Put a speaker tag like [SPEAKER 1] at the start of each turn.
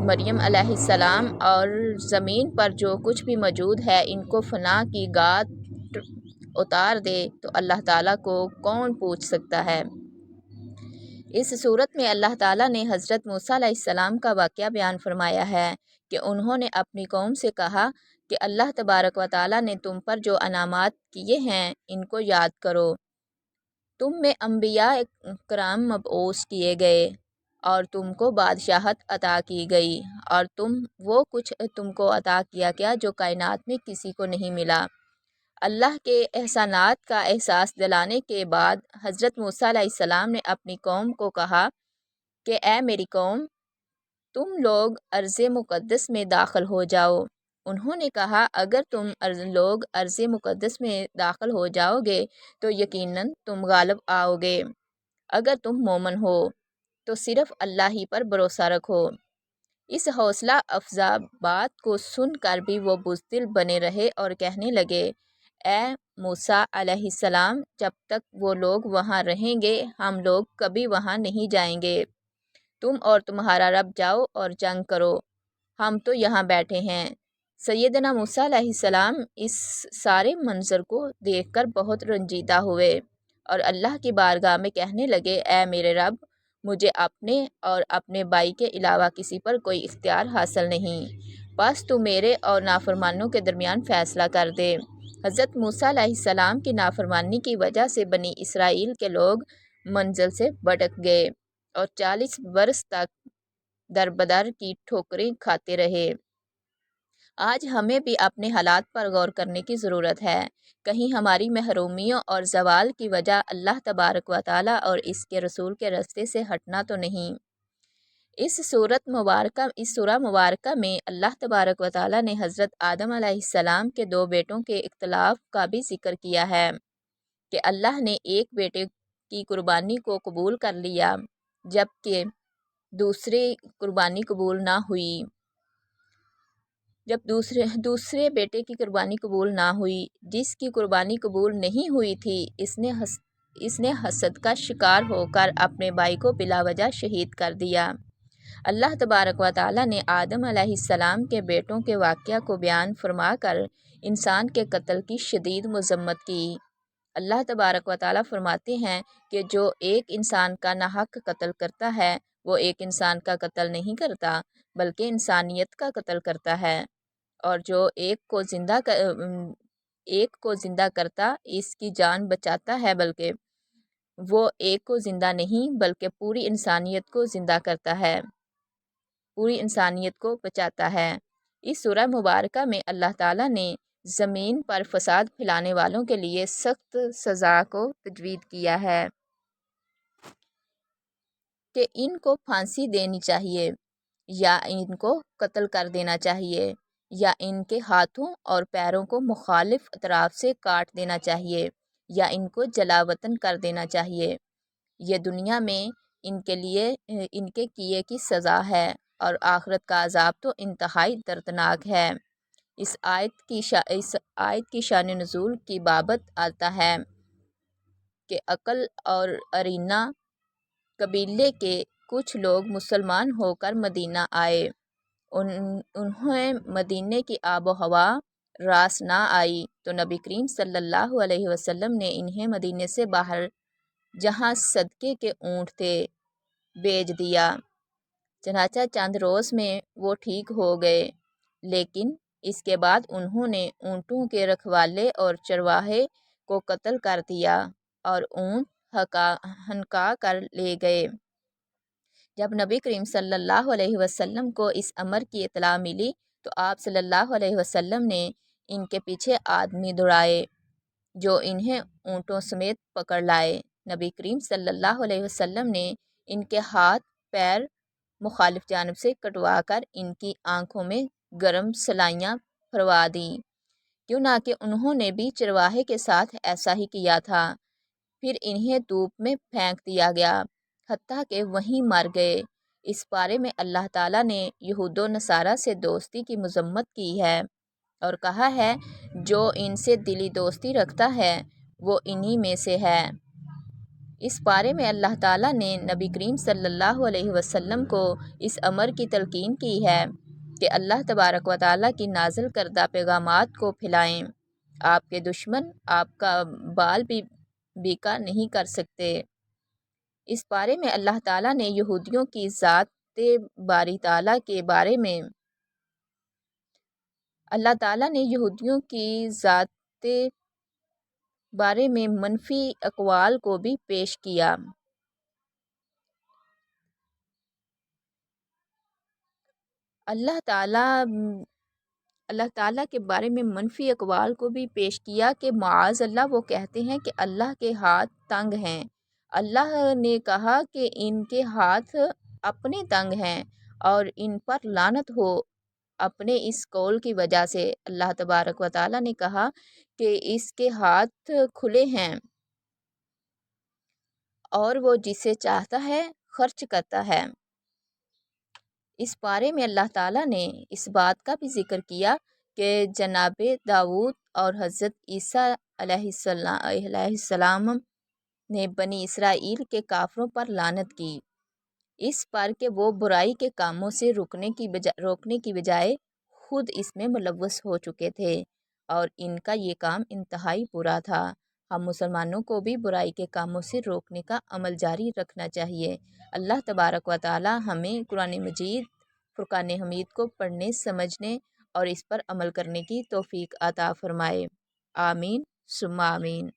[SPEAKER 1] مریم علیہ السلام اور زمین پر جو کچھ بھی موجود ہے ان کو فنا کی گاٹ اتار دے تو اللہ تعالیٰ کو کون پوچھ سکتا ہے۔ اس صورت میں اللہ تعالیٰ نے حضرت موسیٰ علیہ السلام کا واقعہ بیان فرمایا ہے کہ انہوں نے اپنی قوم سے کہا کہ اللہ تبارک و تعالیٰ نے تم پر جو انعامات کیے ہیں ان کو یاد کرو۔ تم میں انبیاء کرام مبعوث کیے گئے اور تم کو بادشاہت عطا کی گئی اور وہ کچھ تم کو عطا کیا گیا جو کائنات میں کسی کو نہیں ملا۔ اللہ کے احسانات کا احساس دلانے کے بعد حضرت موسیٰ علیہ السلام نے اپنی قوم کو کہا کہ اے میری قوم، تم لوگ ارض مقدس میں داخل ہو جاؤ۔ انہوں نے کہا اگر تم لوگ ارض مقدس میں داخل ہو جاؤ گے تو یقیناً تم غالب آؤ گے۔ اگر تم مومن ہو تو صرف اللہ ہی پر بھروسہ رکھو۔ اس حوصلہ افزا بات کو سن کر بھی وہ بزدل بنے رہے اور کہنے لگے اے موسیٰ علیہ السلام، جب تک وہ لوگ وہاں رہیں گے ہم لوگ کبھی وہاں نہیں جائیں گے۔ تم اور تمہارا رب جاؤ اور جنگ کرو، ہم تو یہاں بیٹھے ہیں۔ سیدنا موسیٰ علیہ السلام اس سارے منظر کو دیکھ کر بہت رنجیدہ ہوئے اور اللہ کی بارگاہ میں کہنے لگے اے میرے رب، مجھے اپنے اور اپنے بھائی کے علاوہ کسی پر کوئی اختیار حاصل نہیں، بس تو میرے اور نافرمانوں کے درمیان فیصلہ کر دے۔ حضرت موسیٰ علیہ السلام کی نافرمانی کی وجہ سے بنی اسرائیل کے لوگ منزل سے بھٹک گئے اور 40 برس تک دربدر کی ٹھوکریں کھاتے رہے۔ آج ہمیں بھی اپنے حالات پر غور کرنے کی ضرورت ہے۔ کہیں ہماری محرومیوں اور زوال کی وجہ اللہ تبارک و تعالیٰ اور اس کے رسول کے راستے سے ہٹنا تو نہیں۔ اس سورہ مبارکہ میں اللہ تبارک و تعالیٰ نے حضرت آدم علیہ السلام کے 2 بیٹوں کے اختلاف کا بھی ذکر کیا ہے کہ اللہ نے ایک بیٹے کی قربانی کو قبول کر لیا جبکہ دوسری قربانی قبول نہ ہوئی۔ جب دوسرے بیٹے کی قربانی قبول نہ ہوئی، جس کی قربانی قبول نہیں ہوئی تھی اس نے حسد کا شکار ہو کر اپنے بھائی کو بلا وجہ شہید کر دیا۔ اللہ تبارک و تعالیٰ نے آدم علیہ السلام کے بیٹوں کے واقعہ کو بیان فرما کر انسان کے قتل کی شدید مذمت کی۔ اللہ تبارک و تعالیٰ فرماتے ہیں کہ جو ایک انسان کا ناحق قتل کرتا ہے وہ ایک انسان کا قتل نہیں کرتا بلکہ انسانیت کا قتل کرتا ہے، اور جو ایک کو زندہ کرتا اس کی جان بچاتا ہے بلکہ وہ ایک کو زندہ نہیں بلکہ پوری انسانیت کو زندہ کرتا ہے، پوری انسانیت کو بچاتا ہے۔ اس سورہ مبارکہ میں اللہ تعالیٰ نے زمین پر فساد پھیلانے والوں کے لیے سخت سزا کو تجویز کیا ہے کہ ان کو پھانسی دینی چاہیے یا ان کو قتل کر دینا چاہیے یا ان کے ہاتھوں اور پیروں کو مخالف اطراف سے کاٹ دینا چاہیے یا ان کو جلا وطن کر دینا چاہیے۔ یہ دنیا میں ان کے کیے کی سزا ہے اور آخرت کا عذاب تو انتہائی دردناک ہے۔ اس آیت کی شان نزول کی بابت آتا ہے کہ عقل اور ارینا قبیلے کے کچھ لوگ مسلمان ہو کر مدینہ آئے۔ انہیں مدینے کی آب و ہوا راس نہ آئی تو نبی کریم صلی اللہ علیہ وسلم نے انہیں مدینے سے باہر جہاں صدقے کے اونٹ تھے بھیج دیا۔ چنانچہ چند روز میں وہ ٹھیک ہو گئے، لیکن اس کے بعد انہوں نے اونٹوں کے رکھوالے اور چرواہے کو قتل کر دیا اور اونٹ ہنکا کر لے گئے۔ جب نبی کریم صلی اللہ علیہ وسلم کو اس امر کی اطلاع ملی تو آپ صلی اللہ علیہ وسلم نے ان کے پیچھے آدمی دوڑائے جو انہیں اونٹوں سمیت پکڑ لائے۔ نبی کریم صلی اللہ علیہ وسلم نے ان کے ہاتھ پیر مخالف جانب سے کٹوا کر ان کی آنکھوں میں گرم سلائیاں پھروا دیں، کیوں نہ کہ انہوں نے بھی چرواہے کے ساتھ ایسا ہی کیا تھا۔ پھر انہیں دھوپ میں پھینک دیا گیا حتیٰ کہ وہیں مر گئے۔ اس بارے میں اللہ تعالیٰ نے یہود و نصارہ سے دوستی کی مذمت کی ہے اور کہا ہے جو ان سے دلی دوستی رکھتا ہے وہ انہی میں سے ہے۔ اس پارے میں اللہ تعالیٰ نے نبی کریم صلی اللہ علیہ وسلم کو اس امر کی تلقین کی ہے کہ اللہ تبارک و تعالیٰ کی نازل کردہ پیغامات کو پھیلائیں۔ آپ کے دشمن آپ کا بال بھی بیکا نہیں کر سکتے۔ اس بارے میں اللہ تعالیٰ نے یہودیوں کی ذات باری تعالیٰ کے بارے میں منفی اقوال کو بھی پیش کیا۔ اللہ تعالیٰ کے بارے میں منفی اقوال کو بھی پیش کیا کہ معاذ اللہ وہ کہتے ہیں کہ اللہ کے ہاتھ تنگ ہیں۔ اللہ نے کہا کہ ان کے ہاتھ اپنے تنگ ہیں اور ان پر لعنت ہو اپنے اس قول کی وجہ سے۔ اللہ تبارک و تعالیٰ نے کہا کہ اس کے ہاتھ کھلے ہیں اور وہ جسے چاہتا ہے خرچ کرتا ہے۔ اس پارے میں اللہ تعالیٰ نے اس بات کا بھی ذکر کیا کہ جناب داؤد اور حضرت عیسیٰ علیہ السلام نے بنی اسرائیل کے کافروں پر لعنت کی، اس پر کہ وہ برائی کے کاموں سے روکنے کی بجائے خود اس میں ملوث ہو چکے تھے اور ان کا یہ کام انتہائی برا تھا۔ ہم مسلمانوں کو بھی برائی کے کاموں سے روکنے کا عمل جاری رکھنا چاہیے۔ اللہ تبارک و تعالی ہمیں قرآن مجید فرقان حمید کو پڑھنے، سمجھنے اور اس پر عمل کرنے کی توفیق عطا فرمائے۔ آمین ثم آمین۔